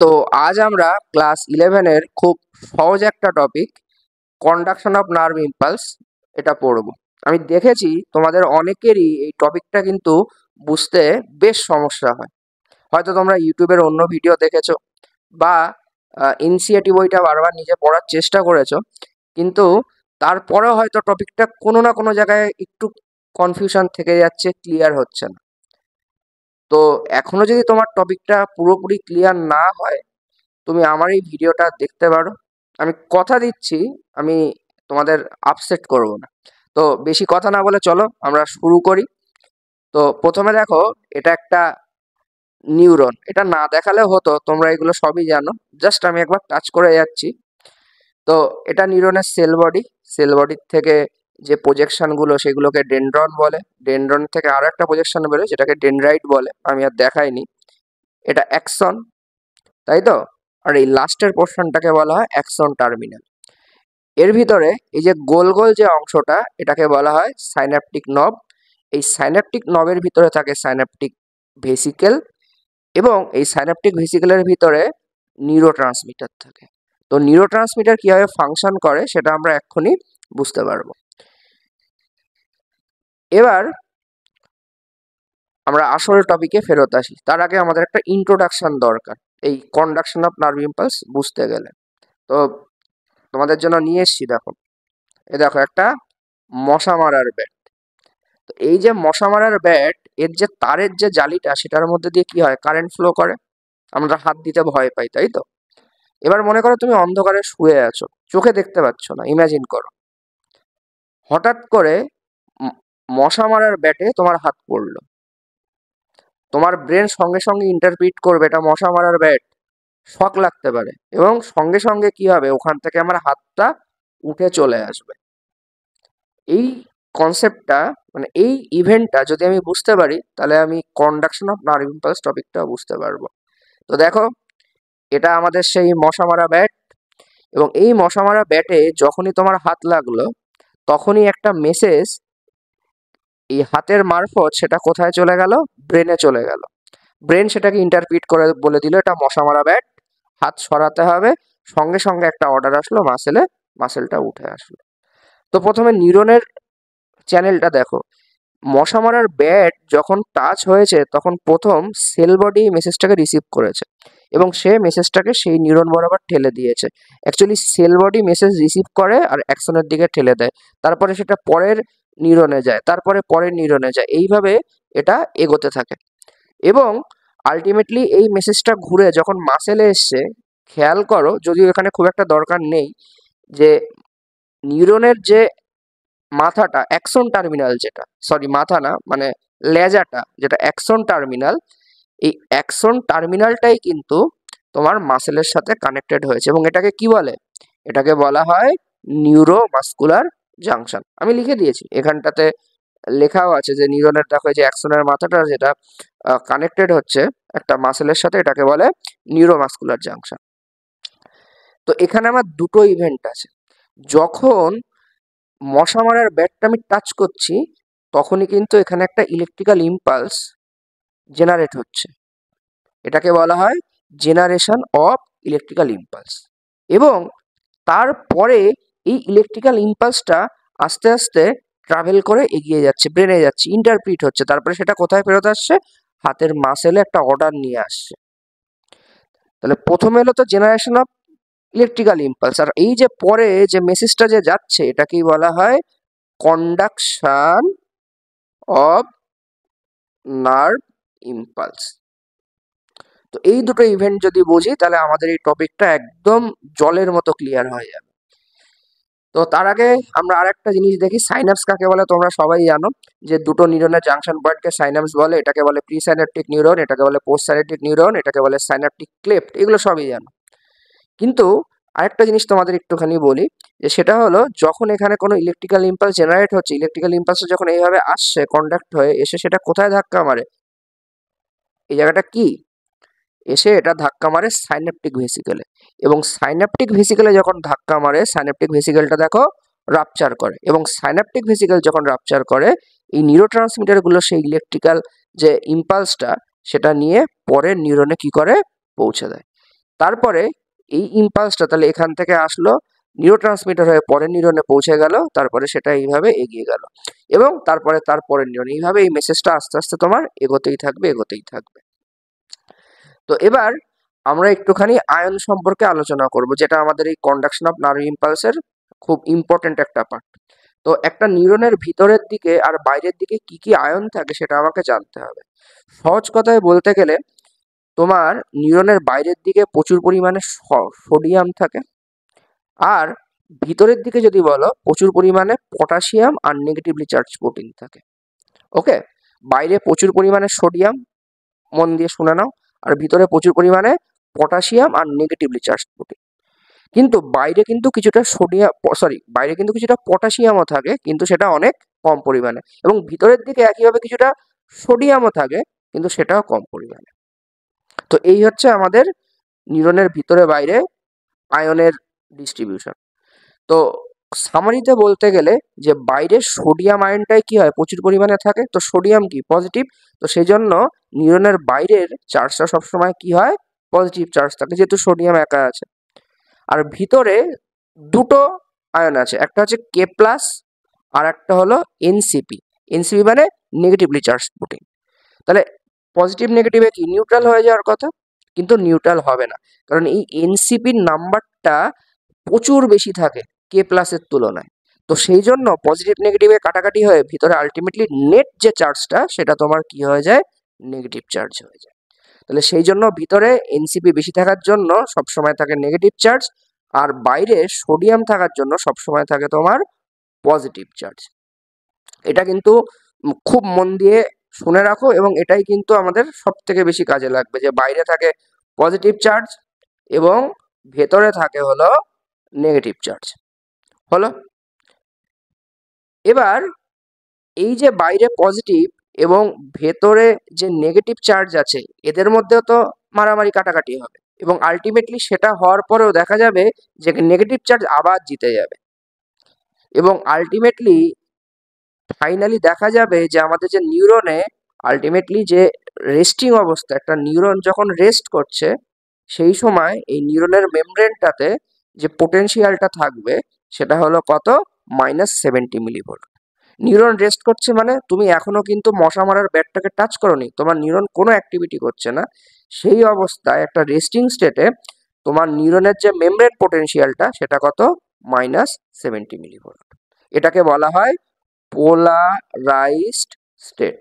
তো আজ আমরা ক্লাস 11-এর খুব সহজ একটা topic conduction of nerve impulse এটা পড়ব। আমি দেখেছি তোমাদের অনেকেরই এই টপিকটা কিন্তু বুঝতে বেশ সমস্যা হয়। হয়তো তোমরা ইউটিউবের অন্য ভিডিও দেখেছো বা এনসিইআরটি বইটা বারবার নিজে পড়ার চেষ্টা করেছো, কিন্তু তারপরেও হয়তো টপিকটা কোনো না কোনো জায়গায় একটু কনফিউশন থেকে যাচ্ছে, ক্লিয়ার হচ্ছে না। তো এখনো যদি তোমার টপিকটা পুরোপুরি ক্লিয়ার না হয়, তুমি আমার এই ভিডিওটা দেখতে পারো। আমি কথা দিচ্ছি, আমি তোমাদের আপসেট করব না। তো বেশি কথা না বলে চলো আমরা শুরু করি। তো প্রথমে দেখো, এটা একটা নিউরন। এটা না দেখালেও হতো, তোমরা এগুলো সবই জানো, জাস্ট আমি একবার টাচ করে যাচ্ছি। তো এটা নিউরনের সেল বডি। সেল বডির থেকে যে প্রজেকশনগুলো সেগুলোকে ডেনড্রন বলে। ডেনড্রন থেকে আরো একটা প্রজেকশন বেরোয় যেটাকে ডেনড্রাইট বলে, আমি আর দেখাইনি। এটা অ্যাক্সন, তাই তো? আর এই লাস্টের পোর্শনটাকে বলা হয় অ্যাক্সন টার্মিনাল। এর ভিতরে এই যে গোল গোল যে অংশটা, এটাকে বলা হয় সাইন্যাপটিক নব। এই সাইন্যাপটিক নবের ভিতরে থাকে সাইন্যাপটিক ভেসিকেল, এবং এই সাইন্যাপটিক ভেসিকেলের ভিতরে নিউরোট্রান্সমিটার থাকে। তো নিউরোট্রান্সমিটার কিভাবে ফাংশন করে সেটা আমরা এক্ষুনি বুঝতে পারবো। এবার আমরা আসল টপিকে ফেরত আসি। তার আগে আমাদের একটা ইন্ট্রোডাকশন দরকার এই কন্ডাকশন অফ নার্ভ ইম্পালস বুঝতে গেলে। তো তোমাদের জন্য নিয়ে এসছি, দেখো দেখো একটা মশা মারার ব্যাট। তো এই যে মশা মারার ব্যাট, এর যে তারের যে জালিটা সেটার মধ্যে দিয়ে কি হয়, কারেন্ট ফ্লো করে। আমরা হাত দিতে ভয় পাই, তাই তো? এবার মনে করো তুমি অন্ধকারে শুয়ে আছো, চোখে দেখতে পাচ্ছ না, ইমাজিন করো। হঠাৎ করে মশা মারার ব্যাটে তোমার হাত পড়লো। তোমার ব্রেন সঙ্গে সঙ্গে ইন্টারপ্রিট করবে এটা মশা মারার ব্যাট, শক লাগতে পারে, এবং সঙ্গে সঙ্গে কি হবে, ওখান থেকে আমার হাতটা উঠে চলে আসবে। এই কনসেপ্টটা, মানে এই ইভেন্টটা যদি আমি বুঝতে পারি, তাহলে আমি কন্ডাকশন অফ নার্ভ ইম্পালস টপিকটা বুঝতে পারবো। তো দেখো, এটা আমাদের সেই মশা মারা ব্যাট, এবং এই মশা মারা ব্যাটে যখনই তোমার হাত লাগলো, তখনই একটা মেসেজ এই হাতের মারফত সেটা কোথায় চলে গেল, ব্রেনে চলে গেল। ব্রেন সেটাকে ইন্টারপ্রিট করে বলে দিল এটা মশা মারা ব্যাট, হাত সরাতে হবে। সঙ্গে সঙ্গে একটা অর্ডার আসলো মাসেলে, মাসেলটা উঠে আসলো। তো প্রথমে নিউরনের চ্যানেলটা দেখো। মশা মারার ব্যাট যখন টাচ হয়েছে তখন প্রথম সেল বডি মেসেজটাকে রিসিভ করেছে, এবং সে মেসেজটাকে সেই নিউরন বরাবর ঠেলে দিয়েছে। Actually sell body message receive করে আর অ্যাকশনের দিকে ঠেলে দেয়, তারপরে সেটা পরের নিউরনে যায়, তারপরে পরের নিউরনে যায়, এইভাবে এটা এগোতে থাকে। এবং আলটিমেটলি এই মেসেজটা ঘুরে যখন মাসেলে এসছে, খেয়াল করো, যদিও এখানে খুব একটা দরকার নেই, যে নিউরনের যে মাথাটা অ্যাক্সন টার্মিনাল, যেটা সরি মাথা না, মানে লেজাটা যেটা অ্যাক্সন টার্মিনাল, এই অ্যাক্সন টার্মিনালটাই কিন্তু তোমার মাসেলের সাথে কানেক্টেড হয়েছে, এবং এটাকে কি বলে, এটাকে বলা হয় নিউরোমাস্কুলার জাংশন। আমি লিখে দিয়েছি এখানটাতে, লেখাও আছে যে নিউরনের দেখো যে অ্যাক্সনের মাথাটা যেটা কানেক্টেড হচ্ছে একটা মাসেলের সাথে, এটাকে বলে নিউরোমাস্কুলার জাংশন। তো এখানে আমার দুটো ইভেন্ট আছে। যখন মশা মারার ব্যাটটা আমি টাচ করছি, তখনই কিন্তু এখানে একটা ইলেকট্রিক্যাল ইম্পালস জেনারেট হচ্ছে, এটাকে বলা হয় জেনারেশন অফ ইলেকট্রিক্যাল ইম্পালস। এবং তারপরে এই ইলেকট্রিক্যাল ইম্পালসটা আস্তে আস্তে ট্রাভেল করে এগিয়ে যাচ্ছে, ব্রেনে যাচ্ছে, ইন্টারপ্রিট হচ্ছে, তারপরে সেটা কোথায় ফেরত আসছে, হাতের মাসেলে একটা অর্ডার নিয়ে আসছে। তাহলে প্রথমে এলো তো জেনারেশন অফ ইলেকট্রিক্যাল ইম্পালস, আর এই যে পরে যে মেসেজটা যে যাচ্ছে এটাকেই বলা হয় কন্ডাকশন অফ নার্ভ ইম্পালস। তো এই দুটো ইভেন্ট যদি বুঝি, তাহলে আমাদের এই টপিকটা একদম জলের মতো ক্লিয়ার হয়ে যাবে। তো তার আগে আমরা আরেকটা জিনিস দেখি, সাইনাপস কাকে বলে তোমরা সবাই জানো, যে দুটো নিউরনের জাংশন পয়েন্টকে সাইনাপস বলে। এটাকে বলে প্রি সাইন্যাপটিক নিউরন, এটাকে বলে পোস্ট সাইন্যাপটিক নিউরন, এটাকে বলে সাইন্যাপটিক ক্লেফট, এগুলো সবই জানো। কিন্তু আরেকটা জিনিস তোমাদের একটুখানি বলি, যে সেটা হলো যখন এখানে কোনো ইলেকট্রিক্যাল ইম্পালস জেনারেট হচ্ছে, ইলেকট্রিক্যাল ইম্পালস যখন এইভাবে আসছে কন্ডাক্ট হয়ে এসে, সেটা কোথায় ধাক্কা মারে, এই জায়গাটা কি, এসে এটা ধাক্কা মারে সাইন্যাপটিক ভেসিকেলে। এবং সাইন্যাপটিক ভেসিকেলে যখন ধাক্কা মারে, সাইন্যাপটিক ভেসিকেলটা দেখো রাপচার করে, এবং সাইন্যাপটিক ভেসিকেল যখন রাপচার করে, এই নিউরোট্রান্সমিটারগুলো সেই ইলেকট্রিক্যাল যে ইম্পালসটা সেটা নিয়ে পরের নিউরনে কি করে, পৌঁছে দেয়। তারপরে এই ইম্পালসটা তাহলে এখান থেকে আসলো, নিউরোট্রান্সমিটার হয়ে পরের নিউরনে পৌঁছে গেল, তারপরে সেটা এইভাবে এগিয়ে গেল এবং তারপরে তার পরের নিউরন, এইভাবে এই মেসেজটা আস্তে আস্তে তোমার এগোতেই থাকবে এগোতেই থাকবে। তো এবার আমরা একটুখানি আয়ন সম্পর্কে আলোচনা করব, যেটা আমাদের এই কন্ডাকশন অফ নার্ভ ইম্পালসের খুব ইম্পর্টেন্ট একটা পার্ট। তো একটা নিউরনের ভিতরের দিকে আর বাইরের দিকে কি কি আয়ন থাকে সেটা আমাকে জানতে হবে। সহজ কথায় বলতে গেলে তোমার নিউরনের বাইরের দিকে প্রচুর পরিমাণে সোডিয়াম থাকে, আর ভিতরের দিকে যদি বলো প্রচুর পরিমাণে পটাশিয়াম আর নেগেটিভলি চার্জ প্রোটিন থাকে। ওকে, বাইরে প্রচুর পরিমাণে সোডিয়াম, মন দিয়ে শুনে নাও, আর ভিতরে প্রচুর পরিমাণে পটাশিয়াম আর নেগেটিভলি চার্জ প্রোটিন। কিন্তু বাইরে কিন্তু কিছুটা বাইরে কিন্তু কিছুটা পটাশিয়ামও থাকে, কিন্তু সেটা অনেক কম পরিমাণে, এবং ভিতরের দিকে একইভাবে কিছুটা সোডিয়ামও থাকে, কিন্তু সেটাও কম পরিমাণে। তো এই হচ্ছে আমাদের নিউরনের ভিতরে বাইরে আয়নের ডিস্ট্রিবিউশন। তো সামারিতে বলতে গেলে যে বাইরে সোডিয়াম আয়নটাই কি হয় প্রচুর পরিমাণে থাকে, তো সোডিয়াম কি পজিটিভ, তো সেই জন্য নিউরনের বাইরের চার্জটা সবসময় কি হয় পজিটিভ চার্জ থাকে, যেহেতু সোডিয়াম একা আছে। আর ভিতরে দুটো আয়ন আছে, একটা হচ্ছে কে প্লাস আর একটা হলো এনসিপি। এনসিপি মানে নেগেটিভলি চার্জ প্রোটিন। তাহলে পজিটিভ নেগেটিভে কি নিউট্রাল হয়ে যাওয়ার কথা, কিন্তু নিউট্রাল হবে না, কারণ এই এনসিপির নাম্বারটা প্রচুর বেশি থাকে কে প্লাসের তুলনায়। তো সেই জন্য পজিটিভ নেগেটিভে কাটাকাটি হয়ে ভিতরে আলটিমেটলি নেট যে চার্জটা সেটা তোমার কি হয়ে যায় নেগেটিভ চার্জ হয়ে যায়। তাহলে সেই জন্য ভিতরে এনসিপি বেশি থাকার জন্য সবসময় থাকে নেগেটিভ চার্জ, আর বাইরে সোডিয়াম থাকার জন্য সবসময় থাকে তোমার পজিটিভ চার্জ। এটা কিন্তু খুব মন দিয়ে শুনে রাখো, এবং এটাই কিন্তু আমাদের সব থেকে বেশি কাজে লাগবে, যে বাইরে থাকে পজিটিভ চার্জ এবং ভেতরে থাকে হলো নেগেটিভ চার্জ। হলো, এবার এই যে বাইরে পজিটিভ এবং ভেতরে যে নেগেটিভ চার্জ আছে এদের মধ্যেও তো মারামারি কাটাকাটি হবে, এবং আলটিমেটলি সেটা হওয়ার পরেও দেখা যাবে যে নেগেটিভ চার্জ আবার জিতে যাবে, এবং আলটিমেটলি ফাইনালি দেখা যাবে যে আমাদের যে নিউরনে আলটিমেটলি যে রেস্টিং অবস্থা, একটা নিউরন যখন রেস্ট করছে সেই সময় এই নিউরনের মেমব্রেনটাতে যে পোটেনশিয়ালটা থাকবে সেটা হলো কত -70 মিলিভোল্ট। নিউরন রেস্ট করছে মানে তুমি এখনো কিন্তু মশা মারার ব্যাটটাকে টাচ করোনি, তোমার নিউরন কোনো অ্যাক্টিভিটি করছে না। সেই অবস্থায় একটা রেস্টিং স্টেটে তোমার নিউরনের যে মেমব্রেন পোটেনশিয়ালটা সেটা কত -70 মিলিভোল্ট। এটাকে বলা হয় পোলারাইজড স্টেট।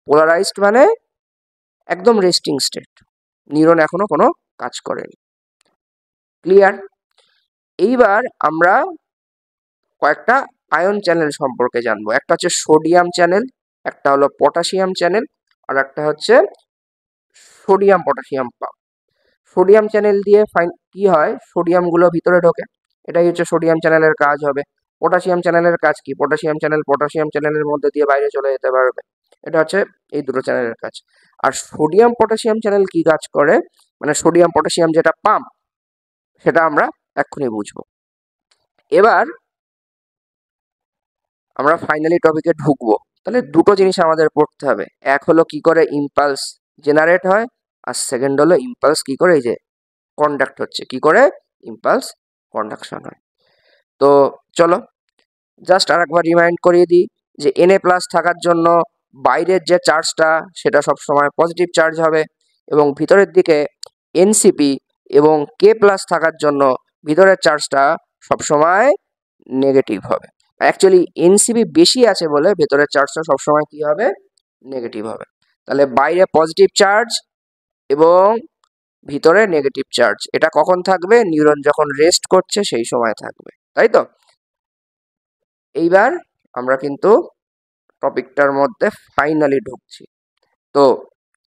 পোলারাইজড মানে একদম রেস্টিং স্টেট, নিউরন এখনো কোনো কাজ করেনি। ক্লিয়ার? এইবার আমরা কয়েকটা আয়ন চ্যানেল সম্পর্কে জানবো। একটা হচ্ছে সোডিয়াম চ্যানেল, একটা হলো পটাশিয়াম চ্যানেল, আর একটা হচ্ছে sodium potassium pump. Sodium channel দিয়ে কি হয়, সোডিয়াম গুলো ভিতরে ঢোকে, এটাই হচ্ছে সোডিয়াম চ্যানেলের কাজ হবে। পটাশিয়াম চ্যানেলের কাজ কি, পটাশিয়াম চ্যানেলের মধ্যে দিয়ে বাইরে চলে যেতে পারবে। এটা হচ্ছে এই দুটো চ্যানেলের কাজ। আর সোডিয়াম পটাশিয়াম চ্যানেল কি কাজ করে, মানে সোডিয়াম পটাশিয়াম যেটা পাম্প, সেটা আমরা এক্ষুনি বুঝবো। এবার আমরা ফাইনালি টপিকে ঢুকবো। তাহলে দুটো জিনিস আমাদের পড়তে হবে, এক হলো কি করে ইম্পালস জেনারেট হয়, আর সেকেন্ড হলো ইম্পালস কি করে এই যে কন্ডাক্ট হচ্ছে, কি করে ইম্পালস কন্ডাকশন হয়। তো চলো জাস্ট আরেকবার রিমাইন্ড করিয়ে দিই যে Na+ থাকার জন্য বাইরের যে চার্জটা সেটা সবসময় পজিটিভ চার্জ হবে, এবং ভিতরের দিকে এনসিপি এবং K+ থাকার জন্য ভিতরের চার্জটা সবসময় নেগেটিভ হবে। অ্যাকচুয়ালি এনসিপি বেশি আছে বলে ভেতরের চার্জটা সবসময় কি হবে নেগেটিভ হবে। তাহলে বাইরে পজিটিভ চার্জ এবং ভিতরে নেগেটিভ চার্জ, এটা কখন থাকবে, নিউরন যখন রেস্ট করছে সেই সময় থাকবে, তাই তো? এইবার আমরা কিন্তু টপিকটার মধ্যে ফাইনালি ঢুকছি। তো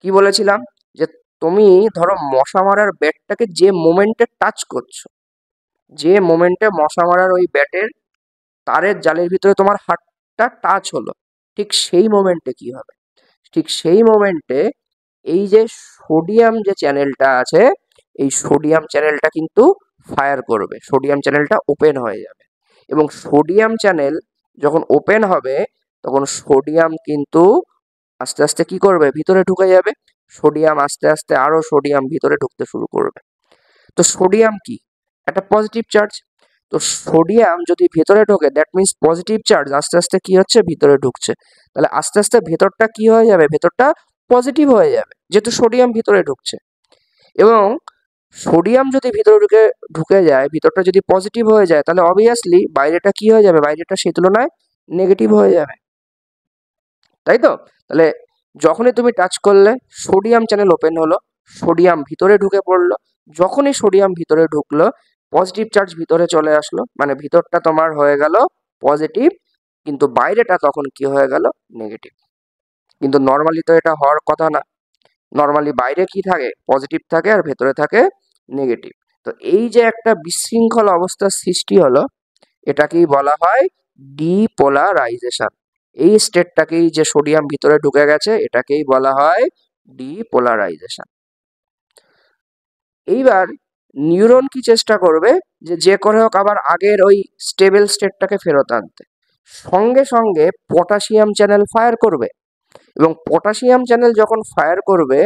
কি বলেছিলাম, যে তুমি ধরো মশা মারার ব্যাটটাকে যে মোমেন্টে টাচ করছো, যে মোমেন্টে মশা মারার ওই ব্যাটের তারের জালের ভিতরে তোমার হাতটা টাচ হলো, ঠিক সেই মোমেন্টে কি হবে, ঠিক সেই মোমেন্টে এই যে সোডিয়াম যে চ্যানেলটা আছে এই সোডিয়াম চ্যানেলটা কিন্তু ফায়ার করবে, সোডিয়াম চ্যানেলটা ওপেন হয়ে যাবে, এবং সোডিয়াম চ্যানেল যখন ওপেন হবে তখন সোডিয়াম কিন্তু আস্তে আস্তে কি করবে ভিতরে ঢুকে যাবে, সোডিয়াম আস্তে আস্তে আরো সোডিয়াম ভিতরে ঢুকতে শুরু করবে। তো সোডিয়াম কি, একটা পজিটিভ চার্জ। তো সোডিয়াম যদি ভেতরে ঢোকে, দ্যাট মিনস পজিটিভ চার্জ আস্তে আস্তে কি হচ্ছে, ভিতরে ঢুকছে। তাহলে আস্তে আস্তে ভেতরটা কি হয়ে যাবে, ভেতরটা পজিটিভ হয়ে যাবে, যেহেতু সোডিয়াম ভিতরে ঢুকছে। এবং সোডিয়াম যদি ভিতরে ঢুকে যায়, ভিতরটা যদি পজিটিভ হয়ে যায়, তাহলে অবভিয়াসলি বাইরেটা কি হয়ে যাবে, বাইরেটা সেই তুলনায় নেগেটিভ হয়ে যাবে, তাই তো? তাহলে যখনই তুমি টাচ করলে সোডিয়াম চ্যানেল ওপেন হলো, সোডিয়াম ভিতরে ঢুকে পড়লো। যখনই সোডিয়াম ভিতরে ঢুকলো, পজিটিভ চার্জ ভিতরে চলে আসলো, মানে ভিতরটা তোমার হয়ে গেল পজিটিভ, কিন্তু বাইরেটা তখন কি হয়ে গেল, নেগেটিভ। কিন্তু নর্মালি তো এটা হওয়ার কথা না। নর্মালি বাইরে কি থাকে, পজিটিভ থাকে, আর ভেতরে থাকে নেগেটিভ। তো এই যে একটা বিশৃঙ্খল অবস্থার সৃষ্টি হলো, এটাকেই বলা হয় ডিপোলারাইজেশন। এই স্টেটটাকেই, যে সোডিয়াম ভিতরে ঢুকে গেছে, এটাকেই বলা হয় ডিপোলারাইজেশন। এইবার নিউরন কি চেষ্টা করবে, যে করে হোক আবার আগের ওই স্টেবল স্টেটটাকে ফেরত আনতে। সঙ্গে সঙ্গে পটাশিয়াম চ্যানেল ফায়ার করবে, এবং পটাশিয়াম চ্যানেল যখন ফায়ার করবে,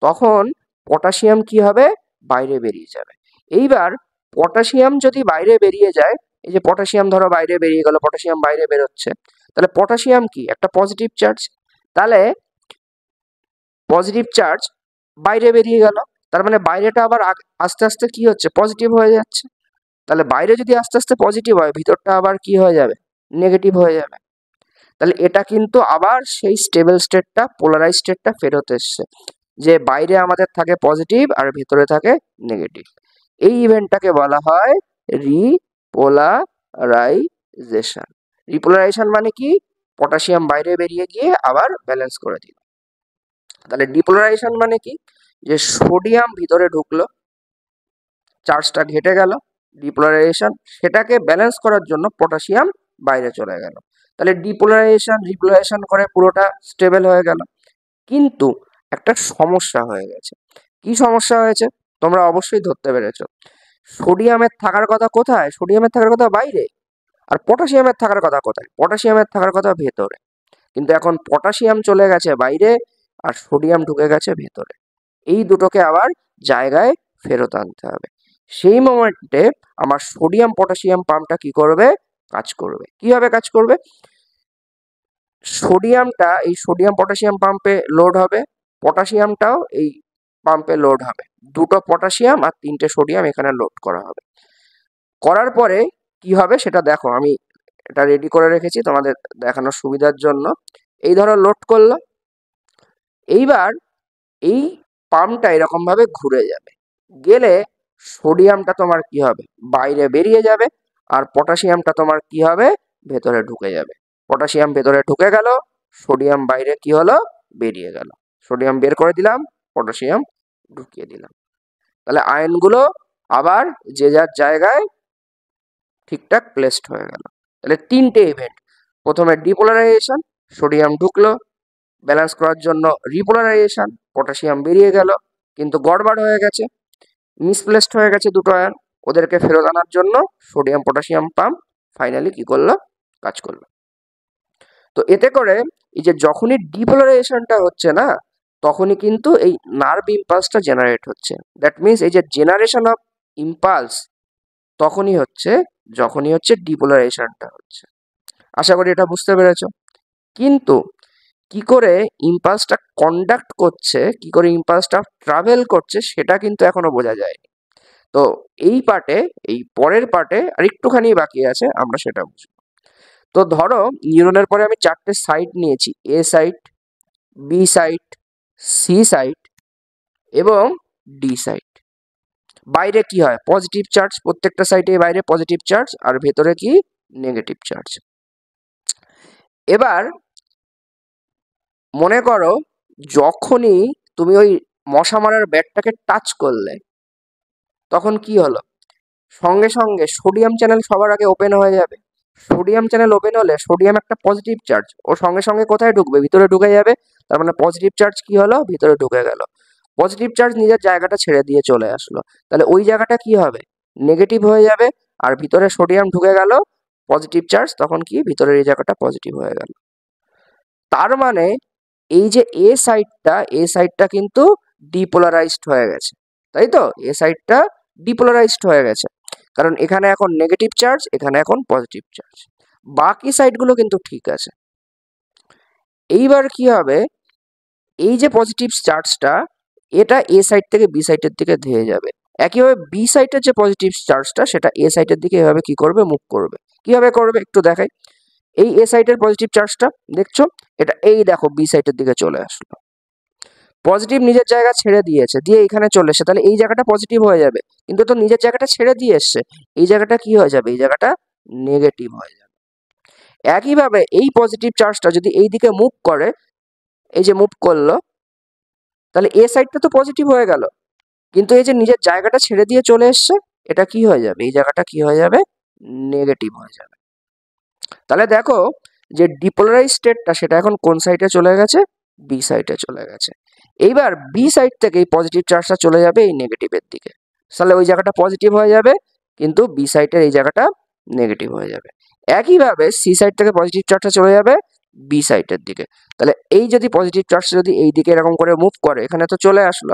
তখন পটাশিয়াম কি হবে, বাইরে বেরিয়ে যাবে। এইবার পটাশিয়াম যদি বাইরে বেরিয়ে যায়, এই যে পটাশিয়াম ধরো বাইরে বেরিয়ে গেল, পটাশিয়াম বাইরে বেরোচ্ছে, তাহলে পটাশিয়াম কি, একটা পজিটিভ চার্জ। তাহলে পজিটিভ চার্জ বাইরে বেরিয়ে গেল, তার মানে বাইরেটা আবার আস্তে আস্তে কি হচ্ছে, পজিটিভ হয়ে যাচ্ছে। তাহলে বাইরে যদি আস্তে আস্তে পজিটিভ হয়, ভিতরটা আবার কি হয়ে যাবে, নেগেটিভ হয়ে যাবে। তাহলে এটা কিন্তু আবার সেই স্টেবল স্টেটটা, পোলারাইজ স্টেটটা ফেরত এসছে, যে বাইরে আমাদের থাকে পজিটিভ আর ভিতরে থাকে নেগেটিভ। এই ইভেন্টটাকে বলা হয় রিপোলারাইজেশন। রিপোলারাইজেশন মানে কি, পটাশিয়াম বাইরে বেরিয়ে গিয়ে আবার ব্যালেন্স করে দিল। তাহলে ডিপোলারাইজেশন মানে কি, যে সোডিয়াম ভিতরে ঢুকলো, চার্জটা ঘেটে গেল, ডিপোলারাইজেশন, সেটাকে ব্যালেন্স করার জন্য পটাশিয়াম বাইরে চলে গেল। তাহলে ডিপোলারাইজেশন রিপোলারাইজেশন করে পুরোটা স্টেবল হয়ে গেল। কিন্তু একটা সমস্যা হয়ে গেছে। কি সমস্যা হয়েছে, তোমরা অবশ্যই ধরতে পেরেছো। সোডিয়ামের থাকার কথা কোথায়, সোডিয়ামের থাকার কথা বাইরে, আর পটাশিয়ামের থাকার কথা কোথায়, পটাশিয়ামের থাকার কথা ভেতরে। কিন্তু এখন পটাশিয়াম চলে গেছে বাইরে, আর সোডিয়াম ঢুকে গেছে ভেতরে। এই দুটোকে আবার জায়গায় ফেরত আনতে হবে। সেই মোমেন্টে আমার সোডিয়াম পটাশিয়াম পাম্পটা কি করবে, কাজ করবে। কিভাবে কাজ করবে, সোডিয়ামটা এই সোডিয়াম পটাশিয়াম পাম্পে লোড হবে, পটাশিয়ামটাও এই পাম্পে লোড হবে। দুটো পটাশিয়াম আর তিনটে সোডিয়াম এখানে লোড করা হবে। করার পরে কি হবে সেটা দেখো, আমি এটা রেডি করে রেখেছি তোমাদের দেখানোর সুবিধার জন্য। এই ধরো লোড করলো, এইবার এই পাম্পটা এরকম ভাবে ঘুরে যাবে, গেলে সোডিয়ামটা তোমার কি হবে, বাইরে বেরিয়ে যাবে, আর পটাশিয়ামটা তোমার কি হবে, ভেতরে ঢুকে যাবে। পটাশিয়াম ভেতরে ঢুকে গেল, সোডিয়াম বাইরে কি হলো, বেরিয়ে গেল। সোডিয়াম বের করে দিলাম, পটাশিয়াম ঢুকিয়ে দিলাম। তাহলে আয়নগুলো আবার যে যার জায়গায় ঠিকঠাক প্লেসড হয়ে গেল। তাহলে তিনটে ইভেন্ট, প্রথমে ডিপোলারাইজেশন, সোডিয়াম ঢুকলো, ব্যালেন্স করার জন্য রিপোলারাইজেশন, পটাশিয়াম বেরিয়ে গেল, কিন্তু গড়বড় হয়ে গেছে, মিসপ্লেসড হয়ে গেছে দুটো আয়ন, ওদেরকে ফেরত আনার জন্য সোডিয়াম পটাশিয়াম পাম্প ফাইনালি কি করলো, কাজ করলো। তো এতে করে এই যে যখনই ডিপোলারাইজেশনটা হচ্ছে না, তখনই কিন্তু এই নার্ভ ইম্পালসটা জেনারেট হচ্ছে। দ্যাট মিনস এই যে জেনারেশন অফ ইম্পালস তখনই হচ্ছে যখনই হচ্ছে ডিপোলারাইজেশনটা হচ্ছে। আশা করি এটা বুঝতে পেরেছো। কিন্তু কি করে ইম্পালসটা কন্ডাক্ট করছে, কি করে ইম্পালসটা ট্রাভেল করছে, সেটা কিন্তু এখনো বোঝা যায়নি। তো এই পার্টে, এই পরের পার্টে আর একটুখানি বাকি আছে, আমরা সেটা বুঝবো। তো ধরো নিউরনের পরে আমি চারটে সাইট নিয়েছি, A site, B site, C site এবং ডি সাইট। বাইরে কি হয়, পজিটিভ চার্জ, প্রত্যেকটা সাইটে বাইরে পজিটিভ চার্জ, আর ভেতরে কি, নেগেটিভ চার্জ। এবার মনে করো যখনই তুমি ওই মশা মারার ব্যাটটাকে টাচ করলে, তখন কি হলো, সঙ্গে সঙ্গে সোডিয়াম চ্যানেল সবার আগে ওপেন হয়ে যাবে। সোডিয়াম চ্যানেল ওপেন হলে সোডিয়াম একটা পজিটিভ চার্জ, ও সঙ্গে সঙ্গে কোথায় ঢুকবে, ভিতরে ঢুকে যাবে। তার মানে পজিটিভ চার্জ কি হলো, ভিতরে ঢুকে গেল। পজিটিভ চার্জ নিজের জায়গাটা ছেড়ে দিয়ে চলে আসলো, তাহলে ওই জায়গাটা কি হবে, নেগেটিভ হয়ে যাবে। আর ভিতরে সোডিয়াম ঢুকে গেল, পজিটিভ চার্জ, তখন কি ভিতরের এই জায়গাটা পজিটিভ হয়ে গেল। তার মানে এই যে এ সাইডটা কিন্তু ডিপোলারাইজড হয়ে গেছে, তাই তো? এ সাইডটা ডিপোলারাইজড হয়ে গেছে, কারণ এখানে এখন নেগেটিভ চার্জ, এখানে এখন পজিটিভ চার্জ। বাকি সাইডগুলো কিন্তু ঠিক আছে। এইবার কি হবে, এই যে পজিটিভ চার্জটা এটা এ সাইড থেকে বি সাইডের দিকে ধেয়ে যাবে। একইভাবে বি সাইডের যে পজিটিভ চার্জটা সেটা এ সাইডের দিকে এভাবে কি করবে, মুভ করবে। কিভাবে করবে একটু দেখাই। এই এ সাইডের পজিটিভ চার্জটা দেখছো, এটা এই দেখো বি সাইডের দিকে চলে আসলো। পজিটিভ নিজের জায়গা ছেড়ে দিয়েছে, দিয়ে এখানে চলে এসে তাহলে এই জায়গাটা পজিটিভ হয়ে যাবে, কিন্তু তো নিজের জায়গাটা ছেড়ে দিয়ে এসছে, এই জায়গাটা কি হয়ে যাবে, এই জায়গাটা নেগেটিভ হয়ে যাবে। একইভাবে এই পজিটিভ চার্জটা যদি এই দিকে মুভ করে, এই যে মুভ করলো, তাহলে এ সাইডটা তো পজিটিভ হয়ে গেল, কিন্তু এই যে নিজের জায়গাটা ছেড়ে দিয়ে চলে এসছে, এটা কি হয়ে যাবে, এই জায়গাটা কি হয়ে যাবে, নেগেটিভ হয়ে যাবে। তাহলে দেখো যে ডিপোলারাইজ স্টেটটা সেটা এখন কোন সাইডে চলে গেছে, বি সাইডে চলে গেছে। এইবার বি সাইড থেকে এই পজিটিভ চার্জটা চলে যাবে এই নেগেটিভের দিকে, তাহলে ওই জায়গাটা পজিটিভ হয়ে যাবে, কিন্তু বি সাইডের এই জায়গাটা নেগেটিভ হয়ে যাবে। একইভাবে সি সাইড থেকে পজিটিভ চার্জটা চলে যাবে বি সাইডের দিকে, তাহলে এই যদি পজিটিভ চার্জটা যদি এই দিকে এরকম করে মুভ করে, এখানে তো চলে আসলো,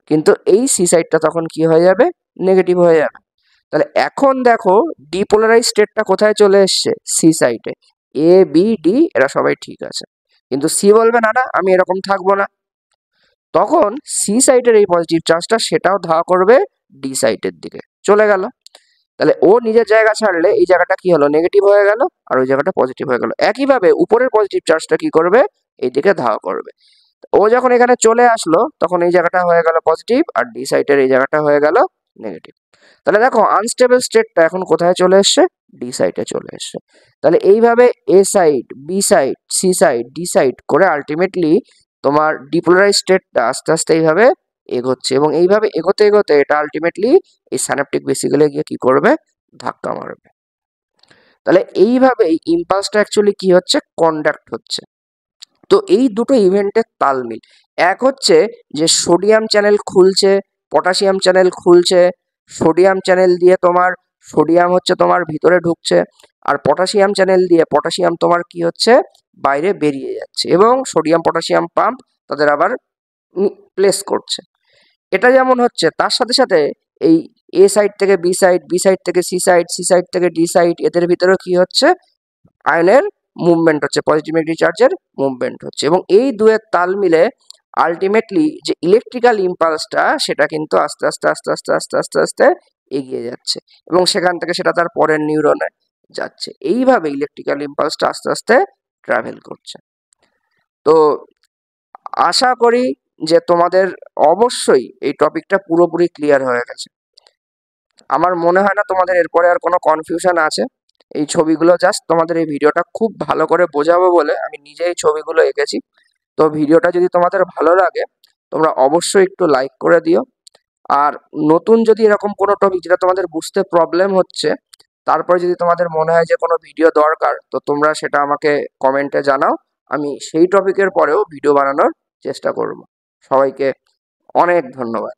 কিন্তু এই সি সাইডটা তখন কি হয়ে যাবে, নেগেটিভ হয়ে যাবে। তাহলে এখন দেখো ডিপোলারাইজ স্টেটটা কোথায় চলে এসছে, সি সাইডে। এ বি ডি এরা সবাই ঠিক আছে, কিন্তু সি বলবে না না আমি এরকম থাকবো না, তখন সি সাইডের এই পজিটিভ চার্জটা সেটাও ধাওয়া করবে ডি সাইডের দিকে, চলে গেল। তাহলে ও নিজের জায়গা ছাড়লে এই জায়গাটা কি হলো, নেগেটিভ হয়ে গেল, আর ওই জায়গাটা পজিটিভ হয়ে গেল। একইভাবে উপরের পজিটিভ চার্জটা কি করবে, এই দিকে ধাওয়া করবে। ও যখন এখানে চলে আসলো তখন এই জায়গাটা হয়ে গেল পজিটিভ, আর ডি সাইডের এই জায়গাটা হয়ে গেল নেগেটিভ। তাহলে দেখো আনস্টেবল স্টেটটা এখন কোথায় চলে এসছে, ডি সাইডে চলে এসছে। তাহলে এইভাবে A side, B side, C side, D side করে আলটিমেটলি তোমার ডিপোলারাইজ স্টেটটা আস্তে আস্তে এইভাবে এগোচ্ছে, এবং এইভাবে এগোতে এগোতে এটা আলটিমেটলি এই সাইন্যাপটিক ভেসিকলে গিয়ে কি করবে, ধাক্কা মারবে। তাহলে এইভাবে এই ইম্পালসটা অ্যাকচুয়ালি কি হচ্ছে, কন্ডাক্ট হচ্ছে। তো এই দুটো ইভেন্টের তালমিল, এক হচ্ছে যে সোডিয়াম চ্যানেল খুলছে, পটাশিয়াম চ্যানেল খুলছে, সোডিয়াম চ্যানেল দিয়ে তোমার সোডিয়াম হচ্ছে তোমার ভিতরে ঢুকছে, আর পটাশিয়াম চ্যানেল দিয়ে পটাশিয়াম তোমার কি হচ্ছে, বাইরে বেরিয়ে যাচ্ছে, এবং সোডিয়াম পটাশিয়াম পাম্প তাদের আবার প্লেস করছে। এটা যেমন হচ্ছে, তার সাথে সাথে এই এ সাইড থেকে বি সাইড, বি সাইড থেকে সি সাইড, সি সাইড থেকে ডি সাইড, এদের ভিতরে কি হচ্ছে, আয়নের মুভমেন্ট হচ্ছে, পজিটিভ নেগেটিভ চার্জের মুভমেন্ট হচ্ছে, এবং এই দুয়ের তাল মিলে আলটিমেটলি যে ইলেকট্রিক্যাল ইম্পালসটা সেটা কিন্তু আস্তে আস্তে আস্তে আস্তে আস্তে আস্তে আস্তে এগিয়ে যাচ্ছে, এবং সেখান থেকে সেটা তার পরের নিউরনে যাচ্ছে। এইভাবে ইলেকট্রিক্যাল ইম্পালসটা আস্তে আস্তে ট্রাভেল করছে। তো আশা করি যে তোমাদের অবশ্যই এই টপিকটা পুরোপুরি ক্লিয়ার হয়ে গেছে। আমার মনে হয় না তোমাদের এরপরে আর কোনো কনফিউশন আছে। এই ছবিগুলো জাস্ট তোমাদের এই ভিডিওটা খুব ভালো করে বোঝাবো বলে আমি নিজেই ছবিগুলো এঁকেছি। তো ভিডিওটা যদি তোমাদের ভালো লাগে তোমরা অবশ্যই একটু লাইক করে দিও, আর নতুন যদি এরকম কোনো টপিক যেটা তোমাদের বুঝতে প্রবলেম হচ্ছে, তারপরে যদি তোমাদের মনে হয় যে কোনো ভিডিও দরকার, তো তোমরা সেটা আমাকে কমেন্টে জানাও, আমি সেই টপিকের পরেও ভিডিও বানানোর চেষ্টা করব। সবাইকে অনেক ধন্যবাদ।